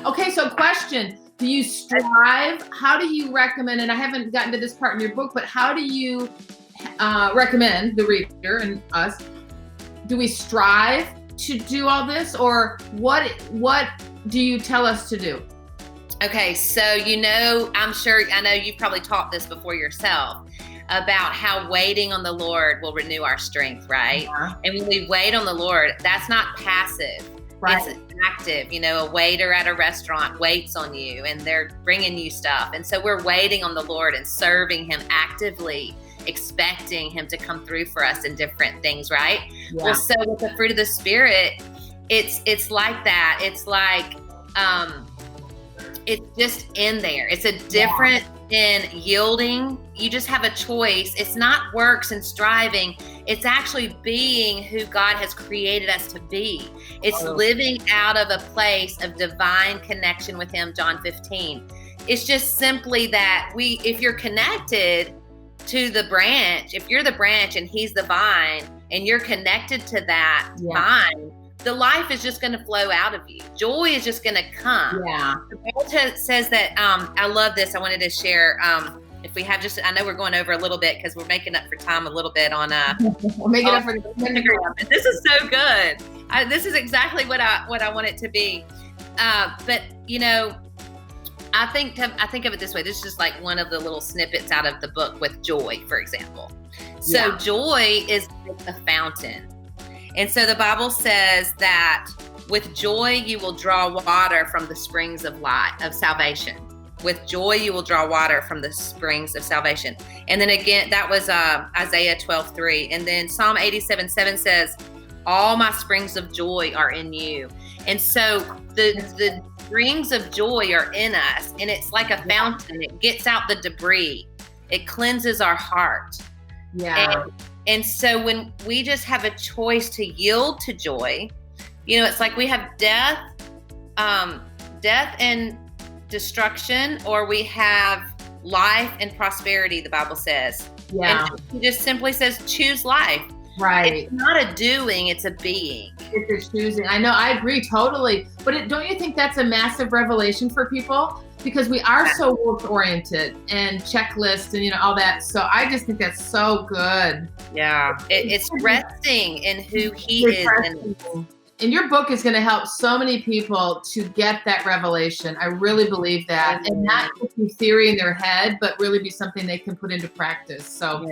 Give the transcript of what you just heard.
Okay, so question. Do you strive? How do you recommend, and I haven't gotten to this part in your book, but how do you recommend the reader and us, do we strive to do all this, or what do you tell us to do? Okay, so I know you've probably taught this before yourself about how waiting on the Lord will renew our strength, right? Yeah. And when we wait on the Lord, that's not passive. Right. It's active. A waiter at a restaurant waits on you and they're bringing you stuff. And so we're waiting on the Lord and serving him actively, expecting him to come through for us in different things, right? Yeah. Well, so with the fruit of the Spirit, it's like that. It's like, it's just in there. It's a different in yielding. You just have a choice. It's not works and striving. It's actually being who God has created us to be. It's living out of a place of divine connection with him, John 15. It's just simply that if you're connected to the branch, if you're the branch and he's the vine, and you're connected to that vine, the life is just going to flow out of you. Joy is just going to come. Yeah. The Bible says that, I love this. I wanted to share, if we have I know we're going over a little bit because we're making up for time a little bit on we'll make it up for Instagram. This is so good. This is exactly what I want it to be. But I think of it this way. This is just like one of the little snippets out of the book with joy, for example. So joy is a fountain. And so the Bible says that with joy, you will draw water from the springs of salvation. With joy, you will draw water from the springs of salvation. And then again, that was Isaiah 12:3. And then Psalm 87:7 says, all my springs of joy are in you. And so the springs of joy are in us. And it's like a fountain. It gets out the debris. It cleanses our heart. Yeah. And so when we just have a choice to yield to joy, it's like we have death and destruction, or we have life and prosperity, the Bible says. Yeah. And it just simply says, choose life. Right. It's not a doing, it's a being. It's a choosing. I know, I agree totally. But don't you think that's a massive revelation for people? Because we are so work-oriented and checklists and, all that. So I just think that's so good. Yeah. It's resting in who he is. And your book is going to help so many people to get that revelation. I really believe that. And not just be theory in their head, but really be something they can put into practice. So